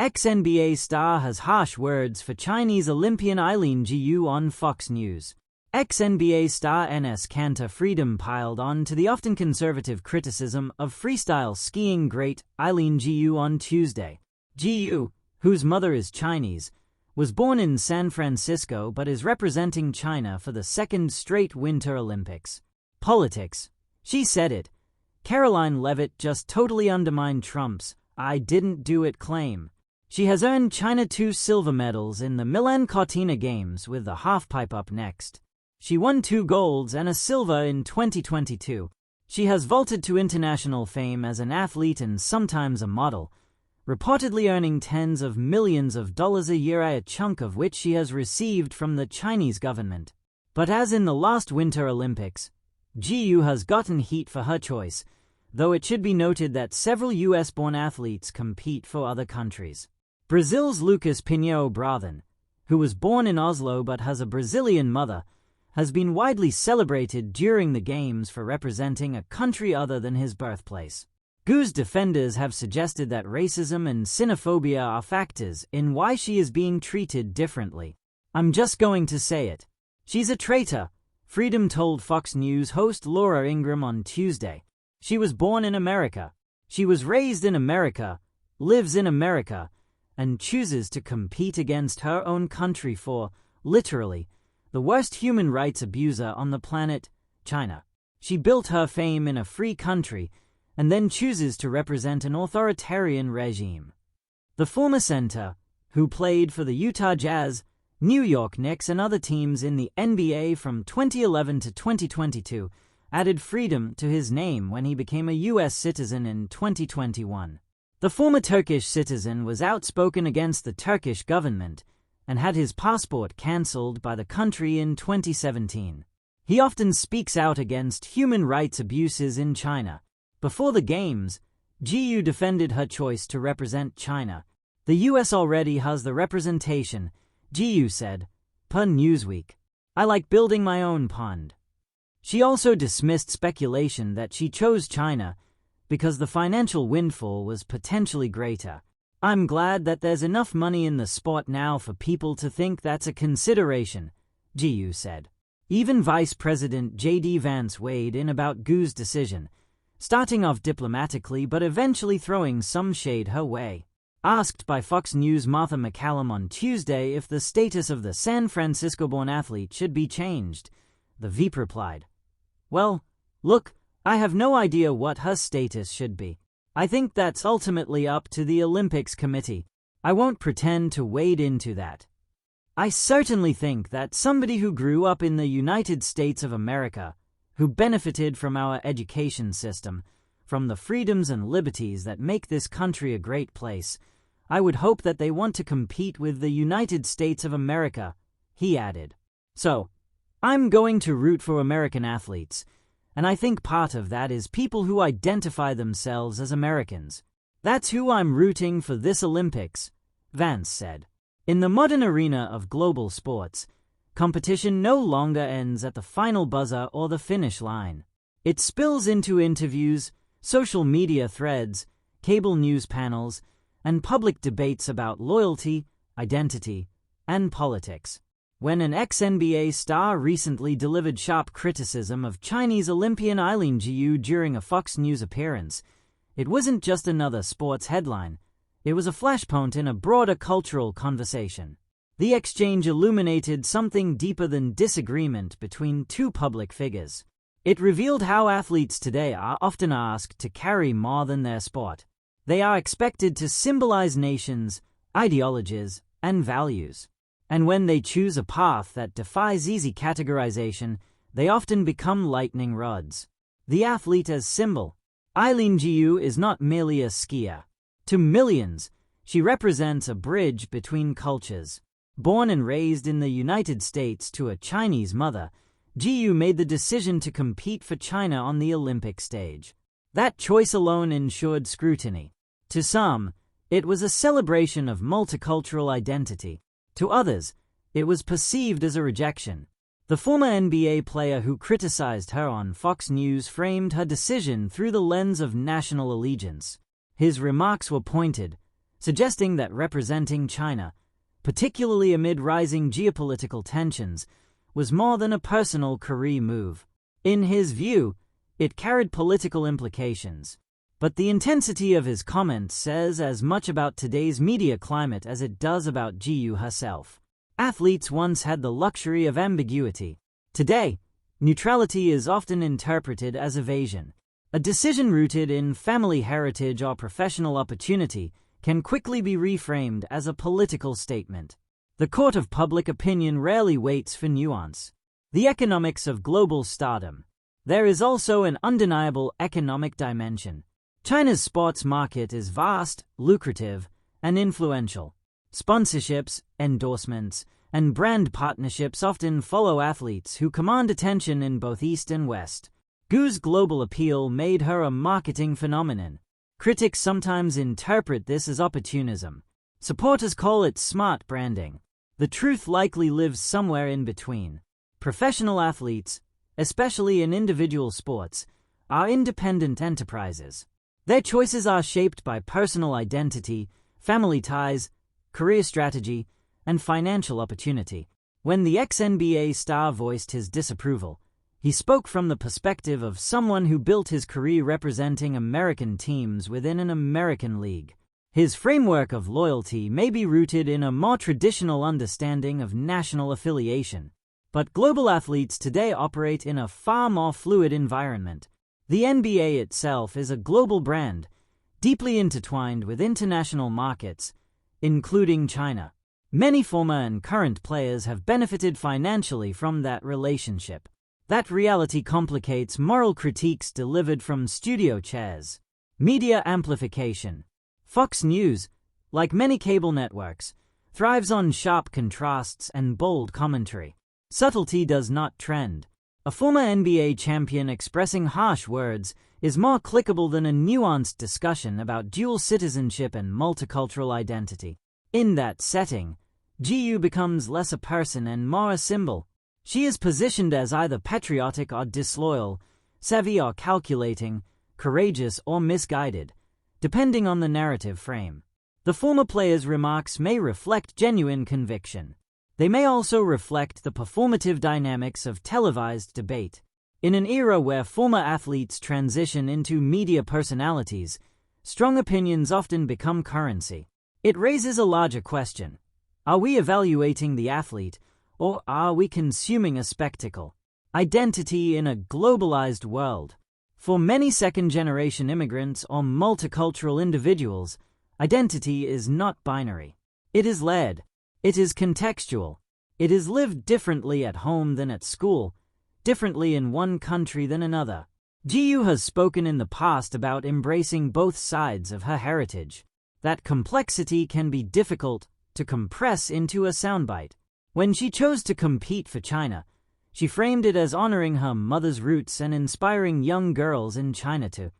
Ex-NBA star has harsh words for Chinese Olympian Eileen Gu on Fox News. Ex-NBA star NS Cantor Freedom piled on to the often conservative criticism of freestyle skiing great Eileen Gu on Tuesday. Gu, whose mother is Chinese, was born in San Francisco but is representing China for the second straight Winter Olympics. Politics. She said it. Caroline Leavitt just totally undermined Trump's "I didn't do it" claim. She has earned China 2 silver medals in the Milan Cortina Games, with the halfpipe up next. She won 2 golds and a silver in 2022. She has vaulted to international fame as an athlete and sometimes a model, reportedly earning tens of millions of dollars a year, a chunk of which she has received from the Chinese government. But as in the last Winter Olympics, Gu has gotten heat for her choice, though it should be noted that several US-born athletes compete for other countries. Brazil's Lucas Pinheiro Brathen, who was born in Oslo but has a Brazilian mother, has been widely celebrated during the Games for representing a country other than his birthplace. Gu's defenders have suggested that racism and xenophobia are factors in why she is being treated differently. "I'm just going to say it. She's a traitor," Freedom told Fox News host Laura Ingraham on Tuesday. "She was born in America. She was raised in America, lives in America, and chooses to compete against her own country for, literally, the worst human rights abuser on the planet, China. She built her fame in a free country and then chooses to represent an authoritarian regime." The former center, who played for the Utah Jazz, New York Knicks and other teams in the NBA from 2011 to 2022, added Freedom to his name when he became a U.S. citizen in 2021. The former Turkish citizen was outspoken against the Turkish government and had his passport cancelled by the country in 2017. He often speaks out against human rights abuses in China. Before the Games, Gu defended her choice to represent China. "The US already has the representation," Gu said, per Newsweek. "I like building my own pond." She also dismissed speculation that she chose China because the financial windfall was potentially greater. "I'm glad that there's enough money in the sport now for people to think that's a consideration," Gu said. Even Vice President J.D. Vance weighed in about Gu's decision, starting off diplomatically but eventually throwing some shade her way. Asked by Fox News' Martha McCallum on Tuesday if the status of the San Francisco-born athlete should be changed, the Veep replied, "Well, look, I have no idea what her status should be. I think that's ultimately up to the Olympics Committee. I won't pretend to wade into that. I certainly think that somebody who grew up in the United States of America, who benefited from our education system, from the freedoms and liberties that make this country a great place, I would hope that they want to compete with the United States of America," he added. "So, I'm going to root for American athletes, and I think part of that is people who identify themselves as Americans. That's who I'm rooting for this Olympics," Vance said. In the modern arena of global sports, competition no longer ends at the final buzzer or the finish line. It spills into interviews, social media threads, cable news panels, and public debates about loyalty, identity, and politics. When an ex-NBA star recently delivered sharp criticism of Chinese Olympian Eileen Gu during a Fox News appearance, it wasn't just another sports headline. It was a flashpoint in a broader cultural conversation. The exchange illuminated something deeper than disagreement between two public figures. It revealed how athletes today are often asked to carry more than their sport. They are expected to symbolize nations, ideologies, and values. And when they choose a path that defies easy categorization, they often become lightning rods. The athlete as symbol. Eileen Gu is not merely a skier. To millions, she represents a bridge between cultures. Born and raised in the United States to a Chinese mother, Gu made the decision to compete for China on the Olympic stage. That choice alone ensured scrutiny. To some, it was a celebration of multicultural identity. To others, it was perceived as a rejection. The former NBA player who criticized her on Fox News framed her decision through the lens of national allegiance. His remarks were pointed, suggesting that representing China, particularly amid rising geopolitical tensions, was more than a personal career move. In his view, it carried political implications. But the intensity of his comments says as much about today's media climate as it does about Gu herself. Athletes once had the luxury of ambiguity. Today, neutrality is often interpreted as evasion. A decision rooted in family heritage or professional opportunity can quickly be reframed as a political statement. The court of public opinion rarely waits for nuance. The economics of global stardom. There is also an undeniable economic dimension. China's sports market is vast, lucrative, and influential. Sponsorships, endorsements, and brand partnerships often follow athletes who command attention in both East and West. Gu's global appeal made her a marketing phenomenon. Critics sometimes interpret this as opportunism. Supporters call it smart branding. The truth likely lives somewhere in between. Professional athletes, especially in individual sports, are independent enterprises. Their choices are shaped by personal identity, family ties, career strategy, and financial opportunity. When the ex-NBA star voiced his disapproval, he spoke from the perspective of someone who built his career representing American teams within an American league. His framework of loyalty may be rooted in a more traditional understanding of national affiliation. But global athletes today operate in a far more fluid environment. The NBA itself is a global brand, deeply intertwined with international markets, including China. Many former and current players have benefited financially from that relationship. That reality complicates moral critiques delivered from studio chairs. Media amplification. Fox News, like many cable networks, thrives on sharp contrasts and bold commentary. Subtlety does not trend. A former NBA champion expressing harsh words is more clickable than a nuanced discussion about dual citizenship and multicultural identity. In that setting, Gu becomes less a person and more a symbol. She is positioned as either patriotic or disloyal, savvy or calculating, courageous or misguided, depending on the narrative frame. The former player's remarks may reflect genuine conviction. They may also reflect the performative dynamics of televised debate. In an era where former athletes transition into media personalities, strong opinions often become currency. It raises a larger question. Are we evaluating the athlete, or are we consuming a spectacle? Identity in a globalized world. For many second-generation immigrants or multicultural individuals, identity is not binary. It is layered. It is contextual. It is lived differently at home than at school, differently in one country than another. Gu has spoken in the past about embracing both sides of her heritage. That complexity can be difficult to compress into a soundbite. When she chose to compete for China, she framed it as honoring her mother's roots and inspiring young girls in China to